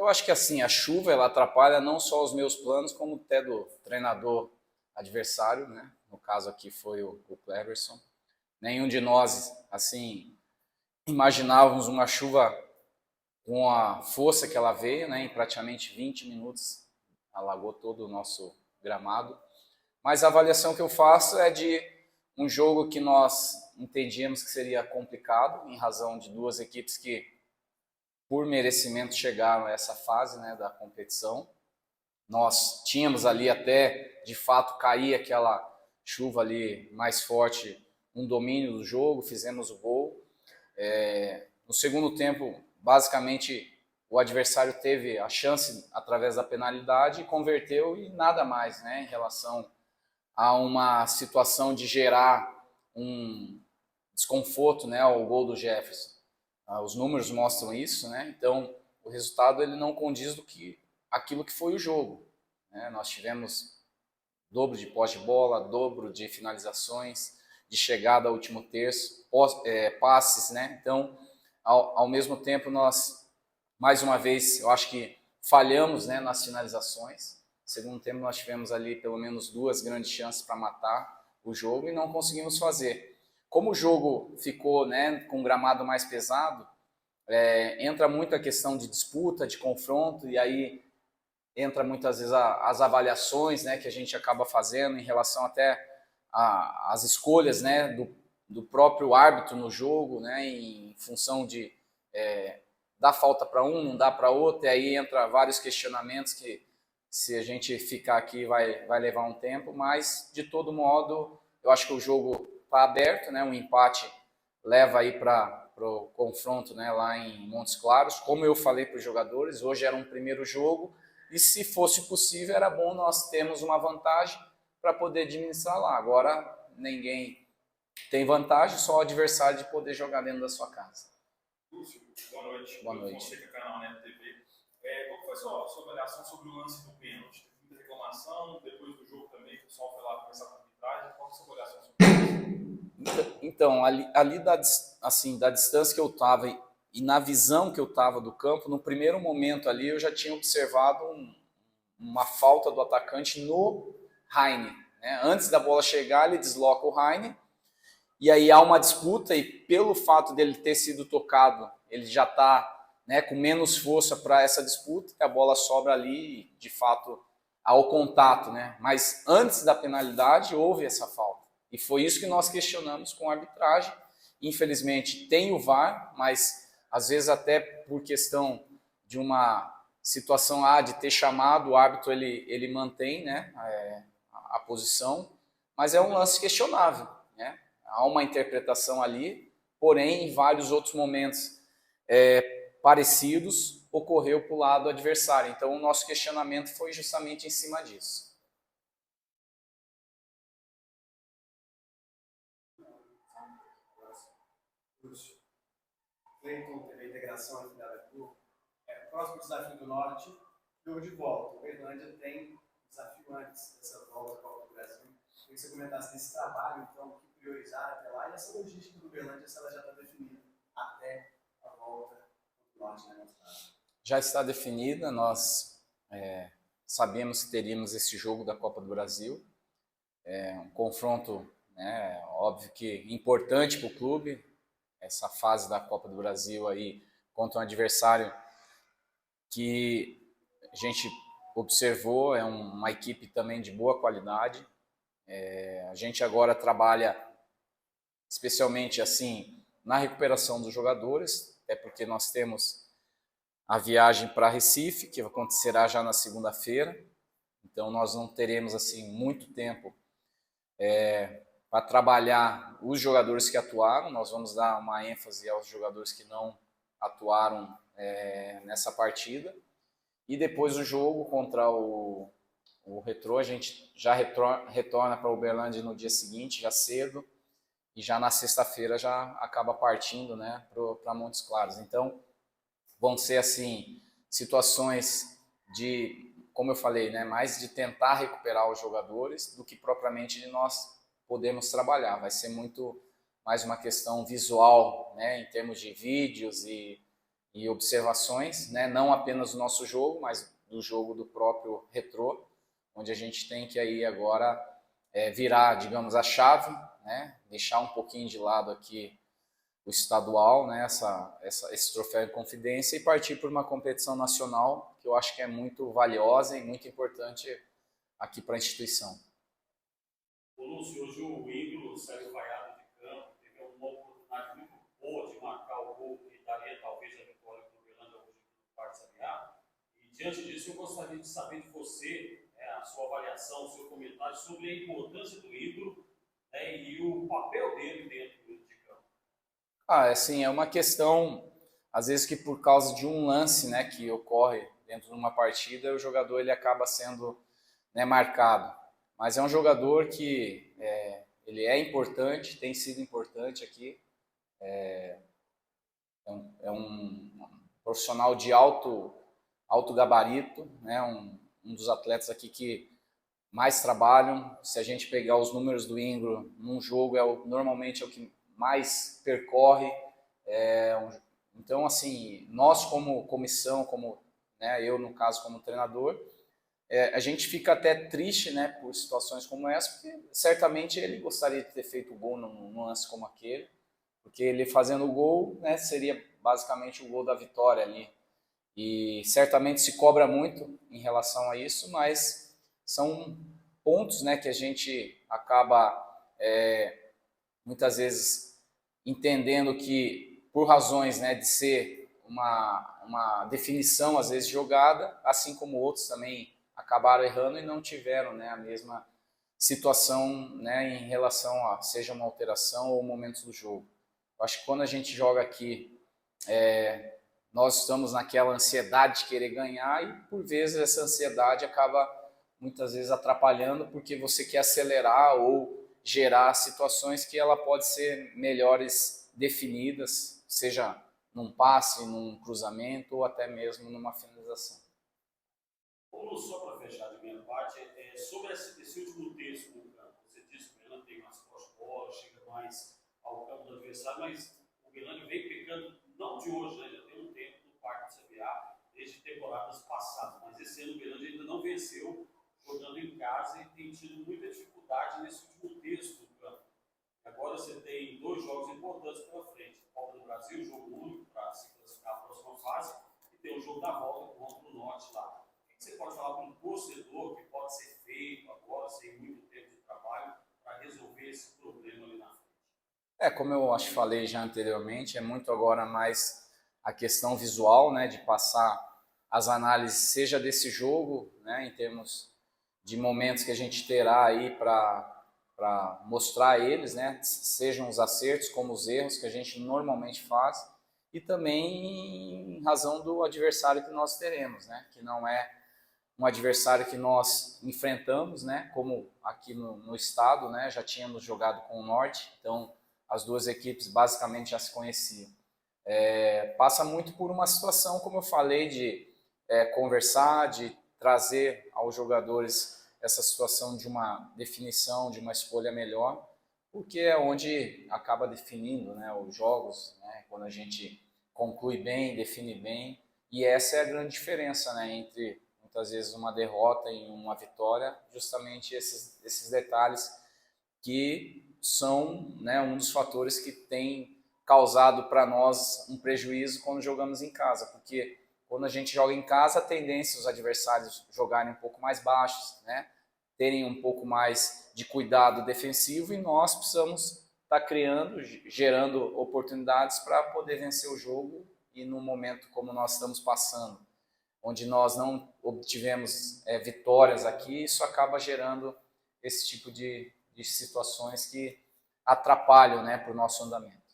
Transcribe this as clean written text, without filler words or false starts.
Eu acho que assim, a chuva ela atrapalha não só os meus planos, como até do treinador adversário, né? No caso aqui foi o Cleverson. Nenhum de nós, assim, imaginávamos uma chuva com a força que ela veio, né? Em praticamente 20 minutos alagou todo o nosso gramado. Mas a avaliação que eu faço é de um jogo que nós entendíamos que seria complicado, em razão de duas equipes que, por merecimento, chegaram a essa fase, né, da competição. Nós tínhamos ali até, de fato, cair aquela chuva ali mais forte, um domínio do jogo, fizemos o gol. No segundo tempo, basicamente, o adversário teve a chance através da penalidade e converteu e nada mais, né, em relação a uma situação de gerar um desconforto, né, ao gol do Jefferson. Os números mostram isso, né? Então o resultado ele não condiz do que aquilo que foi o jogo, né? Nós tivemos dobro de posse de bola, dobro de finalizações, de chegada ao último terço, passes, né? Então, ao mesmo tempo, nós, mais uma vez, eu acho que falhamos, né, nas finalizações. No segundo tempo, nós tivemos ali pelo menos duas grandes chances para matar o jogo e não conseguimos fazer. Como o jogo ficou, né, com um gramado mais pesado, entra muito a questão de disputa, de confronto, e aí entra muitas vezes as avaliações, né, que a gente acaba fazendo em relação até às escolhas, né, do próprio árbitro no jogo, né, em função de dar falta para um, não dá para outro, e aí entra vários questionamentos que, se a gente ficar aqui, vai levar um tempo, mas de todo modo eu acho que o jogo está aberto, né, um empate leva aí para o confronto, né, lá em Montes Claros. Como eu falei para os jogadores, hoje era um primeiro jogo e, se fosse possível, era bom nós termos uma vantagem para poder administrar lá. Agora ninguém tem vantagem, só o adversário de poder jogar dentro da sua casa. Lúcio, boa noite. Boa noite. Fonseca, canal Neto TV. Qual foi a sua avaliação sobre o lance do pênalti? Teve muita reclamação, depois do jogo também, o pessoal foi lá conversar com a arbitragem. Qual foi a sua avaliação sobre isso? Então, ali da distância que eu estava e na visão que eu estava do campo, no primeiro momento ali eu já tinha observado uma falta do atacante no Heine, né? Antes da bola chegar, ele desloca o Heine, e aí há uma disputa, e pelo fato dele ter sido tocado, ele já está, né, com menos força para essa disputa, e a bola sobra ali, de fato, ao contato, né? Mas antes da penalidade houve essa falta. E foi isso que nós questionamos com a arbitragem. Infelizmente tem o VAR, mas às vezes até por questão de uma situação de ter chamado, o árbitro ele mantém, né, a posição, mas é um lance questionável, né? Há uma interpretação ali, porém em vários outros momentos parecidos ocorreu para o lado adversário. Então o nosso questionamento foi justamente em cima disso. Cleiton teve a integração aqui da Arthur. Próximo desafio do Norte, jogo de volta. O Uberlândia tem desafio antes dessa volta à Copa do Brasil. Queria que você comentasse desse trabalho, então, o que priorizar até lá, e essa logística do Uberlândia, se ela já está definida até a volta do Norte, né? Já está definida, nós sabemos que teríamos esse jogo da Copa do Brasil. Um confronto, né, óbvio que importante para o clube, essa fase da Copa do Brasil aí contra um adversário que a gente observou, é uma equipe também de boa qualidade. A gente agora trabalha especialmente assim na recuperação dos jogadores, até porque nós temos a viagem para Recife, que acontecerá já na segunda-feira, então nós não teremos assim muito tempo para trabalhar os jogadores que atuaram. Nós vamos dar uma ênfase aos jogadores que não atuaram nessa partida. E depois do jogo contra o Retrô, a gente já retorna para Uberlândia no dia seguinte, já cedo, e já na sexta-feira já acaba partindo, né, para Montes Claros. Então, vão ser assim situações de, como eu falei, né, mais de tentar recuperar os jogadores do que propriamente de nós podemos trabalhar. Vai ser muito mais uma questão visual, né, em termos de vídeos e e observações, né? Não apenas do nosso jogo, mas do jogo do próprio Retrô, onde a gente tem que aí agora virar, digamos, a chave, né? Deixar um pouquinho de lado aqui o estadual, né? Esse troféu em Confidência e partir por uma competição nacional que eu acho que é muito valiosa e muito importante aqui para a instituição. Ô Lúcio, hoje o Índio saiu vaiado de campo, teve uma oportunidade muito boa de marcar o gol que daria talvez a vitória para o Uberlândia hoje no Parque Sabiá. E diante disso eu gostaria de saber de você, a sua avaliação, o seu comentário sobre a importância do Índio, né, e o papel dele dentro de campo. Assim, é uma questão, às vezes que por causa de um lance, né, que ocorre dentro de uma partida, o jogador ele acaba sendo, né, marcado. Mas é um jogador que ele é importante, tem sido importante aqui. É um profissional de alto gabarito, né? Um dos atletas aqui que mais trabalham. Se a gente pegar os números do Ingro num jogo, normalmente é o que mais percorre. Então, assim, nós como comissão, né, eu no caso como treinador, a gente fica até triste, né, por situações como essa, porque certamente ele gostaria de ter feito o gol num lance como aquele, porque ele fazendo o gol, né, seria basicamente o gol da vitória ali. E certamente se cobra muito em relação a isso, mas são pontos, né, que a gente acaba muitas vezes entendendo que por razões, né, de ser uma definição às vezes jogada, assim como outros também acabaram errando e não tiveram, né, a mesma situação, né, em relação a seja uma alteração ou momentos do jogo. Eu acho que quando a gente joga aqui, nós estamos naquela ansiedade de querer ganhar e por vezes essa ansiedade acaba muitas vezes atrapalhando porque você quer acelerar ou gerar situações que ela pode ser melhores definidas, seja num passe, num cruzamento ou até mesmo numa finalização. Vamos só para fechar de minha parte, sobre esse último terço no campo. Você disse que o Uberlândia tem mais posse de bola, chega mais ao campo do adversário, mas o Uberlândia vem pecando, não de hoje, né? Já tem um tempo no Parque do CBA, desde temporadas passadas, mas esse ano o Uberlândia ainda não venceu jogando em casa e tem tido muita dificuldade nesse último terço do campo. Agora você tem 2 jogos importantes pela frente, a Copa do Brasil, jogo único para se classificar a próxima fase, e tem o jogo da volta contra o Norte lá. Você pode falar para um torcedor que pode ser feito agora, sem muito tempo de trabalho, para resolver esse problema ali na frente? Como eu acho que falei já anteriormente, é muito agora mais a questão visual, né, de passar as análises, seja desse jogo, né, em termos de momentos que a gente terá aí para mostrar eles, né, sejam os acertos como os erros que a gente normalmente faz, e também em razão do adversário que nós teremos, né, que não é um adversário que nós enfrentamos, né, como aqui no estado, né, já tínhamos jogado com o Norte, então as duas equipes basicamente já se conheciam. Passa muito por uma situação, como eu falei, de conversar, de trazer aos jogadores essa situação de uma definição, de uma escolha melhor, porque é onde acaba definindo, né, os jogos, né, quando a gente conclui bem, define bem, e essa é a grande diferença, né, entre muitas vezes uma derrota e uma vitória, justamente esses detalhes que são, né, um dos fatores que tem causado para nós um prejuízo quando jogamos em casa, porque quando a gente joga em casa, a tendência os adversários jogarem um pouco mais baixos, né, terem um pouco mais de cuidado defensivo e nós precisamos estar criando, gerando oportunidades para poder vencer o jogo e no momento como nós estamos passando, onde nós não obtivemos vitórias aqui, isso acaba gerando esse tipo de situações que atrapalham, né, para o nosso andamento.